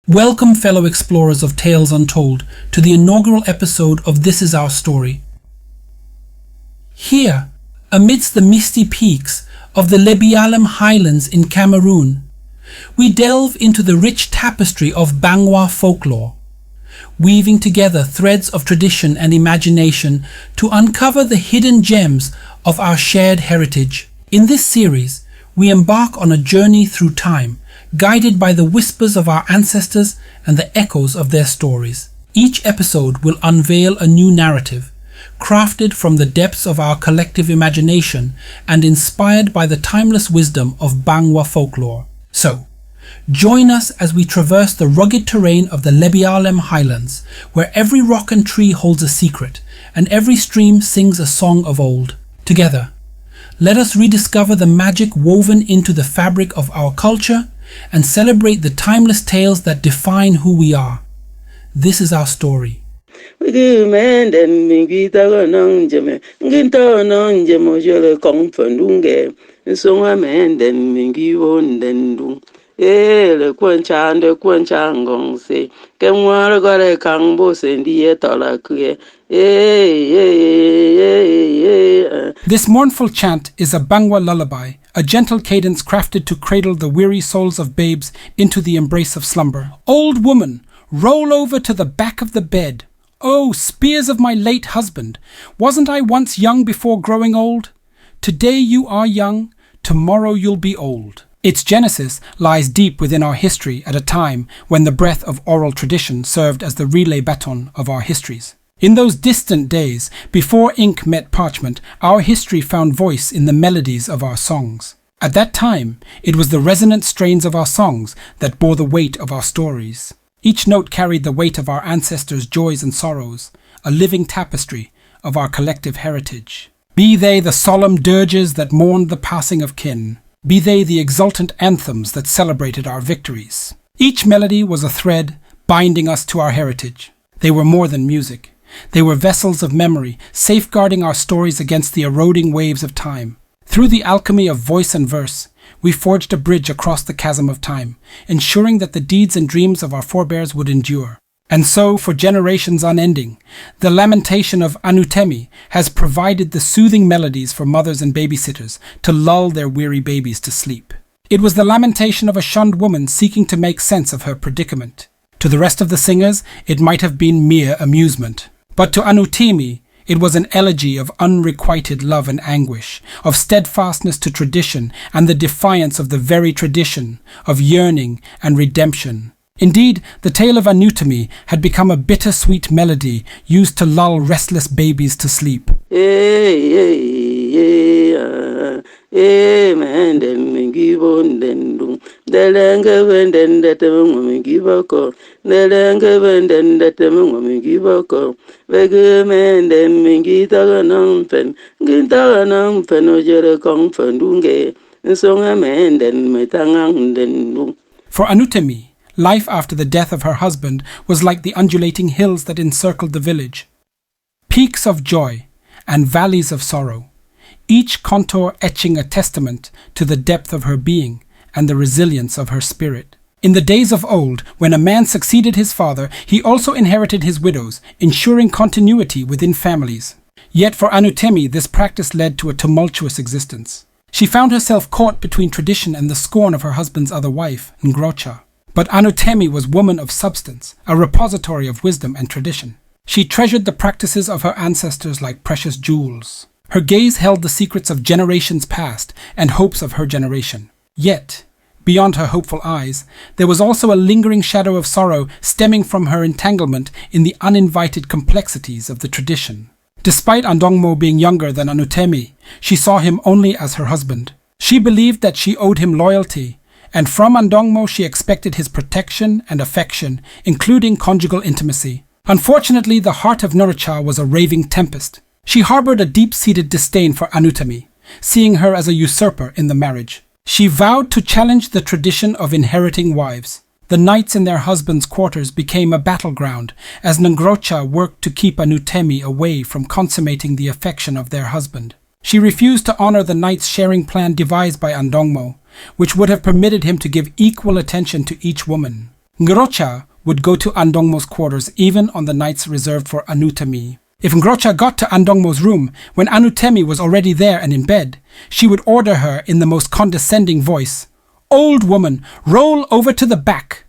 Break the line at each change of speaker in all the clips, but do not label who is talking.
Welcome, fellow explorers of Tales Untold, to the inaugural episode of This Is Our Story. Here, amidst the misty peaks of the Lebialem Highlands in Cameroon, we delve into the rich tapestry of Bangwa folklore, weaving together threads of tradition and imagination to uncover the hidden gems of our shared heritage. In this series, we embark on a journey through time, guided by the whispers of our ancestors and the echoes of their stories. Each episode will unveil a new narrative, crafted from the depths of our collective imagination and inspired by the timeless wisdom of Bangwa folklore. So, join us as we traverse the rugged terrain of the Lebialem Highlands, where every rock and tree holds a secret, and every stream sings a song of old. Together, let us rediscover the magic woven into the fabric of our culture and celebrate the timeless tales that define who we are. This is our story. This mournful chant is a Bangwa lullaby, a gentle cadence crafted to cradle the weary souls of babes into the embrace of slumber. Old woman, roll over to the back of the bed. Oh, spears of my late husband, wasn't I once young before growing old? Today you are young, tomorrow you'll be old. Its genesis lies deep within our history at a time when the breath of oral tradition served as the relay baton of our histories. In those distant days, before ink met parchment, our history found voice in the melodies of our songs. At that time, it was the resonant strains of our songs that bore the weight of our stories. Each note carried the weight of our ancestors' joys and sorrows, a living tapestry of our collective heritage. Be they the solemn dirges that mourned the passing of kin, be they the exultant anthems that celebrated our victories. Each melody was a thread binding us to our heritage. They were more than music. They were vessels of memory, safeguarding our stories against the eroding waves of time. Through the alchemy of voice and verse, we forged a bridge across the chasm of time, ensuring that the deeds and dreams of our forebears would endure. And so, for generations unending, the lamentation of Anutemi has provided the soothing melodies for mothers and babysitters to lull their weary babies to sleep. It was the lamentation of a shunned woman seeking to make sense of her predicament. To the rest of the singers, it might have been mere amusement. But to Anutemi, it was an elegy of unrequited love and anguish, of steadfastness to tradition and the defiance of the very tradition, of yearning and redemption. Indeed, the tale of Anutemi had become a bittersweet melody used to lull restless babies to sleep. For Anutemi, life after the death of her husband was like the undulating hills that encircled the village. Peaks of joy and valleys of sorrow, each contour etching a testament to the depth of her being and the resilience of her spirit. In the days of old, when a man succeeded his father, he also inherited his widows, ensuring continuity within families. Yet for Anutemi, this practice led to a tumultuous existence. She found herself caught between tradition and the scorn of her husband's other wife, Ngrocha. But Anutemi was woman of substance, a repository of wisdom and tradition. She treasured the practices of her ancestors like precious jewels. Her gaze held the secrets of generations past and hopes of her generation. Yet, beyond her hopeful eyes, there was also a lingering shadow of sorrow stemming from her entanglement in the uninvited complexities of the tradition. Despite Andongmo being younger than Anutemi, she saw him only as her husband. She believed that she owed him loyalty, and from Andongmo she expected his protection and affection, including conjugal intimacy. Unfortunately, the heart of Nuracha was a raving tempest. She harbored a deep-seated disdain for Anutemi, seeing her as a usurper in the marriage. She vowed to challenge the tradition of inheriting wives. The nights in their husbands' quarters became a battleground as Ngrocha worked to keep Anutemi away from consummating the affection of their husband. She refused to honor the night's sharing plan devised by Andongmo, which would have permitted him to give equal attention to each woman. Ngrocha would go to Andongmo's quarters even on the nights reserved for Anutemi. If Ngrocha got to Andongmo's room when Anutemi was already there and in bed, she would order her in the most condescending voice, "Old woman, roll over to the back."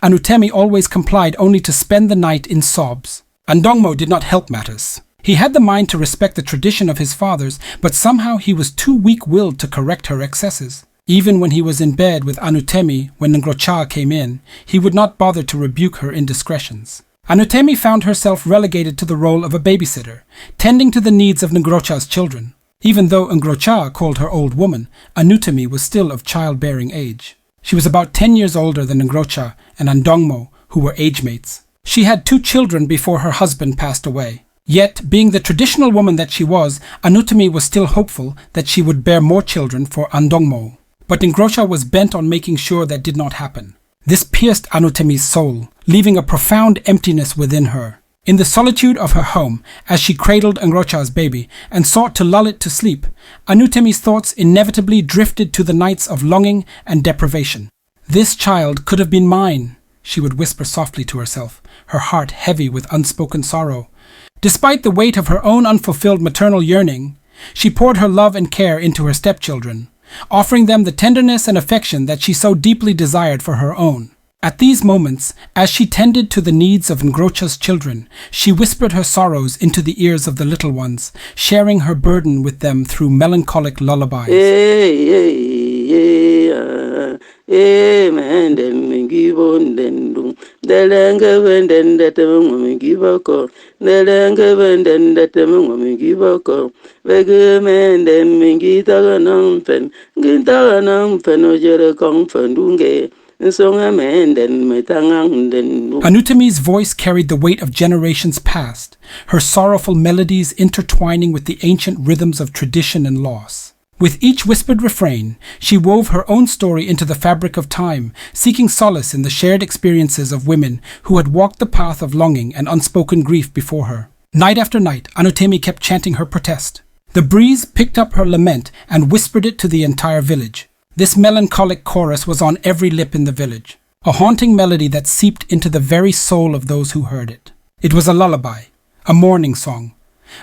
Anutemi always complied only to spend the night in sobs. Andongmo did not help matters. He had the mind to respect the tradition of his fathers, but somehow he was too weak-willed to correct her excesses. Even when he was in bed with Anutemi when Ngrocha came in, he would not bother to rebuke her indiscretions. Anutemi found herself relegated to the role of a babysitter, tending to the needs of Ngrocha's children. Even though Ngrocha called her old woman, Anutemi was still of childbearing age. She was about 10 years older than Ngrocha and Andongmo, who were age mates. She had 2 children before her husband passed away. Yet, being the traditional woman that she was, Anutemi was still hopeful that she would bear more children for Andongmo. But Ngrocha was bent on making sure that did not happen. This pierced Anutemi's soul, leaving a profound emptiness within her. In the solitude of her home, as she cradled Ngrocha's baby and sought to lull it to sleep, Anutemi's thoughts inevitably drifted to the nights of longing and deprivation. "This child could have been mine," she would whisper softly to herself, her heart heavy with unspoken sorrow. Despite the weight of her own unfulfilled maternal yearning, she poured her love and care into her stepchildren, offering them the tenderness and affection that she so deeply desired for her own. At these moments, as she tended to the needs of Ngrocha's children, she whispered her sorrows into the ears of the little ones, sharing her burden with them through melancholic lullabies. Anutemi's voice carried the weight of generations past, her sorrowful melodies intertwining with the ancient rhythms of tradition and loss. With each whispered refrain, she wove her own story into the fabric of time, seeking solace in the shared experiences of women who had walked the path of longing and unspoken grief before her. Night after night, Anutemi kept chanting her protest. The breeze picked up her lament and whispered it to the entire village. This melancholic chorus was on every lip in the village, a haunting melody that seeped into the very soul of those who heard it. It was a lullaby, a mourning song,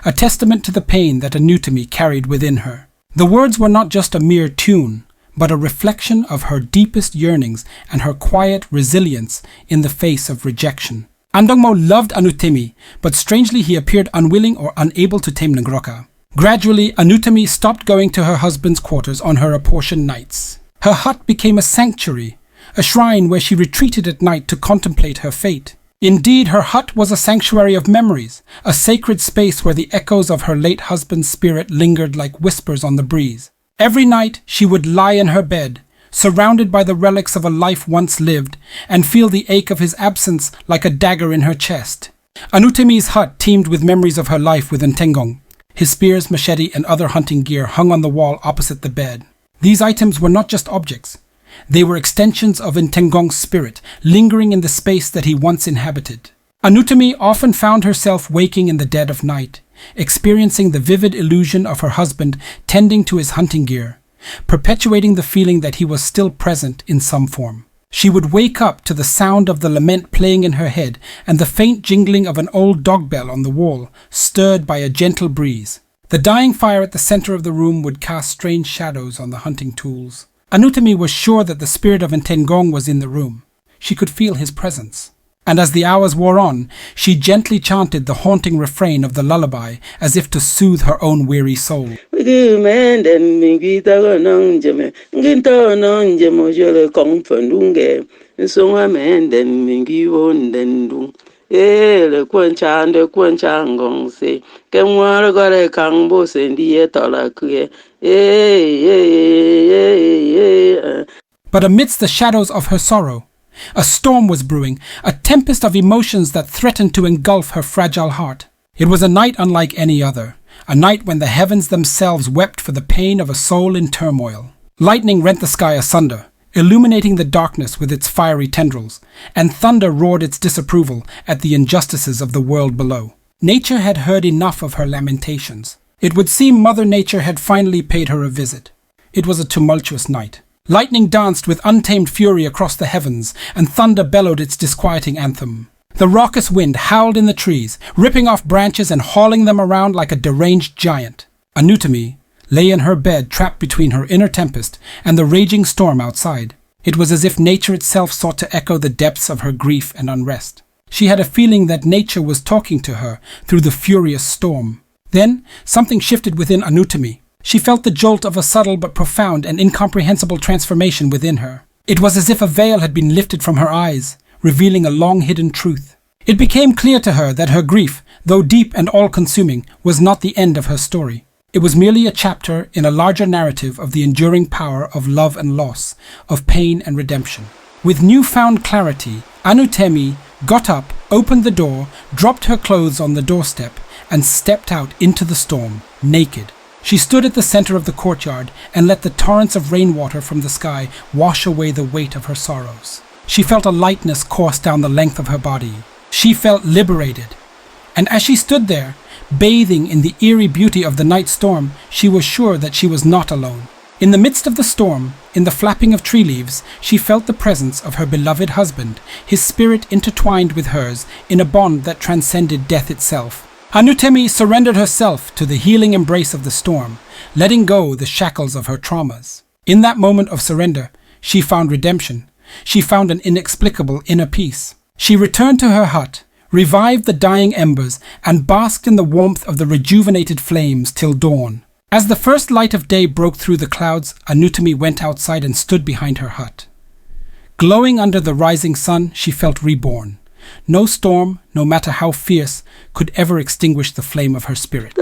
a testament to the pain that Anutemi carried within her. The words were not just a mere tune, but a reflection of her deepest yearnings and her quiet resilience in the face of rejection. Andongmo loved Anutemi, but strangely he appeared unwilling or unable to tame Ngrocha. Gradually, Anutemi stopped going to her husband's quarters on her apportioned nights. Her hut became a sanctuary, a shrine where she retreated at night to contemplate her fate. Indeed, her hut was a sanctuary of memories, a sacred space where the echoes of her late husband's spirit lingered like whispers on the breeze. Every night, she would lie in her bed, surrounded by the relics of a life once lived, and feel the ache of his absence like a dagger in her chest. Anutemi's hut teemed with memories of her life with Ntengong. His spears, machete, and other hunting gear hung on the wall opposite the bed. These items were not just objects. They were extensions of Ntengong's spirit, lingering in the space that he once inhabited. Anutemi often found herself waking in the dead of night, experiencing the vivid illusion of her husband tending to his hunting gear, perpetuating the feeling that he was still present in some form. She would wake up to the sound of the lament playing in her head and the faint jingling of an old dog bell on the wall, stirred by a gentle breeze. The dying fire at the center of the room would cast strange shadows on the hunting tools. Anutemi was sure that the spirit of Ntengong was in the room. She could feel his presence. And as the hours wore on, she gently chanted the haunting refrain of the lullaby as if to soothe her own weary soul. But amidst the shadows of her sorrow, a storm was brewing, a tempest of emotions that threatened to engulf her fragile heart. It was a night unlike any other, a night when the heavens themselves wept for the pain of a soul in turmoil. Lightning rent the sky asunder, illuminating the darkness with its fiery tendrils, and thunder roared its disapproval at the injustices of the world below. Nature had heard enough of her lamentations. It would seem Mother Nature had finally paid her a visit. It was a tumultuous night. Lightning danced with untamed fury across the heavens, and thunder bellowed its disquieting anthem. The raucous wind howled in the trees, ripping off branches and hauling them around like a deranged giant. Anutami lay in her bed, trapped between her inner tempest and the raging storm outside. It was as if nature itself sought to echo the depths of her grief and unrest. She had a feeling that nature was talking to her through the furious storm. Then, something shifted within Anutami. She felt the jolt of a subtle but profound and incomprehensible transformation within her. It was as if a veil had been lifted from her eyes, revealing a long-hidden truth. It became clear to her that her grief, though deep and all-consuming, was not the end of her story. It was merely a chapter in a larger narrative of the enduring power of love and loss, of pain and redemption. With newfound clarity, Anutami got up, opened the door, dropped her clothes on the doorstep, and stepped out into the storm, naked. She stood at the center of the courtyard and let the torrents of rainwater from the sky wash away the weight of her sorrows. She felt a lightness course down the length of her body. She felt liberated. And as she stood there, bathing in the eerie beauty of the night storm, she was sure that she was not alone. In the midst of the storm, in the flapping of tree leaves, she felt the presence of her beloved husband, his spirit intertwined with hers in a bond that transcended death itself. Anutami surrendered herself to the healing embrace of the storm, letting go the shackles of her traumas. In that moment of surrender, she found redemption. She found an inexplicable inner peace. She returned to her hut, revived the dying embers, and basked in the warmth of the rejuvenated flames till dawn. As the first light of day broke through the clouds, Anutami went outside and stood behind her hut. Glowing under the rising sun, she felt reborn. No storm, no matter how fierce, could ever extinguish the flame of her spirit.